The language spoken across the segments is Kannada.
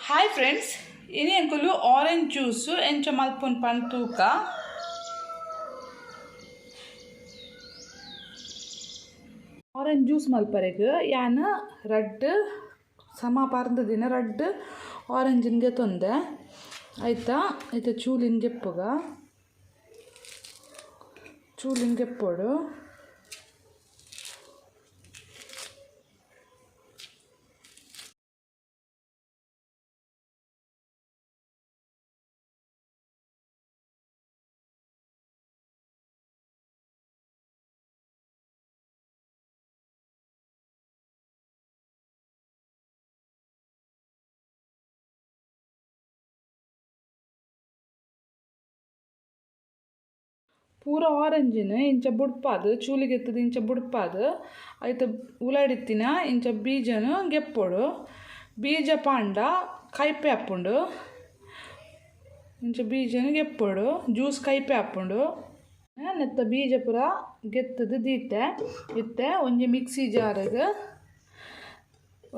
Hi friends, ini uncle orange juice ಎಂಚ ಮಲ್ಪುನ್ ಪನ್ ತೂಕ ಆರೆಂಜ್ ಜ್ಯೂಸ್ ಮಲ್ಪರೆಗ್ ಯಾನ ರಡ್ಡ್ ಸಮ ಪಾರ್ದ ದಿನ ರಡ್ಡ್ ಆರೆಂಜಿನ್ಗೆ ತೊಂದೆ ಆಯ್ತಾ. ಐತ ಚೂಲಿನ್ಗೆ ಪೋಡು ಪೂರ ಆರೆಂಜಿನ ಇಂಚ ಬುಡ್ಪಾದು ಚೂಲಿಗೆ ಎತ್ತದ ಇಂಚ ಬುಡ್ಪಾದು ಐತ ಉಲಾಡಿತ್ತಿನ ಇಂಚ ಬೀಜನು ಗೆಪ್ಪೊಡು. ಬೀಜ ಪಾಂಡ ಕೈಪೆ ಹಾಪುಂಡು ಇಂಚ ಬೀಜನು ಗೆಪ್ಪೊಡು. ಜ್ಯೂಸ್ ಕೈಪೆ ಹಾಪುಂಡು ನೆತ್ತ ಬೀಜ ಪೂರ ಗೆತ್ತದು ದೀತೆ ಇತ್ತೆ ಒಂಜಿ ಮಿಕ್ಸಿ ಜಾರ್ಗ್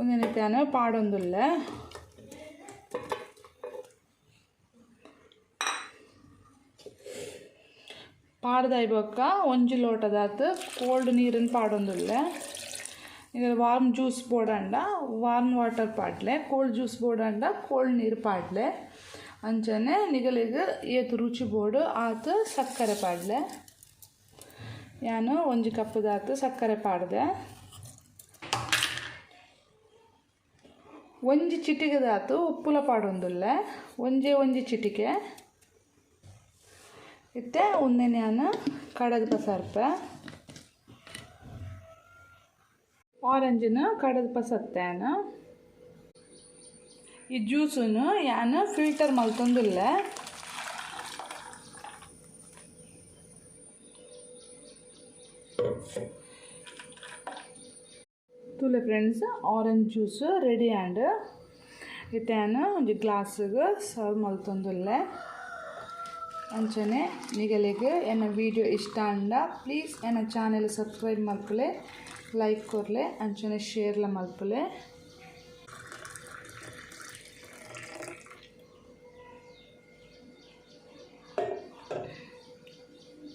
ಒಂದೆನೆತ್ತಾನ ಪಾಡೊಂದುಲ್ಲೆ. ಪಾಡ್ದಾಯ್ಬೊಕ್ಕ ಒಂಜಿ ಲೋಟದಾತು ಕೋಲ್ಡ್ ನೀರನ್ನು ಪಾಡೊಂದುಲ್ಲೆ. ಈಗ ವಾರ್ಮ್ ಜ್ಯೂಸ್ ಬೋಡಂಡ ವಾರ್ಮ್ ವಾಟರ್ ಪಾಡ್ಲೆ, ಕೋಲ್ಡ್ ಜ್ಯೂಸ್ ಬೋಡಂಡ ಕೋಲ್ಡ್ ನೀರು ಪಾಡ್ಲೆ. ಅಂಚನೆ ನಿಗಲಿಗೆ ಏತು ರುಚಿ ಬೋಡು ಆತು ಸಕ್ಕರೆ ಪಾಡ್ಲೆ. ನಾನು ಒಂಜಿ ಕಪ್ಪದಾತು ಸಕ್ಕರೆ ಪಾಡ್ದೆ. ಒಂಜಿ ಚಿಟಿಕೆದಾತು ಉಪ್ಪುಲ ಪಾಡೊಂದುಲ್ಲೆ, ಒಂಜಿ ಚಿಟಿಕೆ ಇತ್ತೆ ಉಂದೆ ನಾನು ಕಡದ ಪಸರ್ಪೆ ಆರೆಂಜಿನ ಕಡದ ಪಸತ್ತೇನು. ಈ ಜ್ಯೂಸನ್ನು ಯಾನು ಫಿಲ್ಟರ್ ಮಲ್ತೊಂದುಲ್ಲೆ. ತುಲೆ friends, orange juice ready and ಇತ್ತೇನು ಒಂಜಿ ಗ್ಲಾಸಿಗೆ ಸರ್ವ್ ಮಲ್ತೊಂದುಲ್ಲೆ. ಅಂಚನೆ ನಿಗಲಿಗೆ ಎನ್ನ ವಿಡಿಯೋ ಇಷ್ಟ ಅಂಡ ಪ್ಲೀಸ್ ಎನ್ನ ಚಾನೆಲ್ ಸಬ್ಸ್ಕ್ರೈಬ್ ಮಲ್ಪಲೆ, ಲೈಕ್ ಕೊರ್ಲೆ, ಅಂಚನೆ ಶೇರ್ಲ ಮಲ್ಪಲೆ.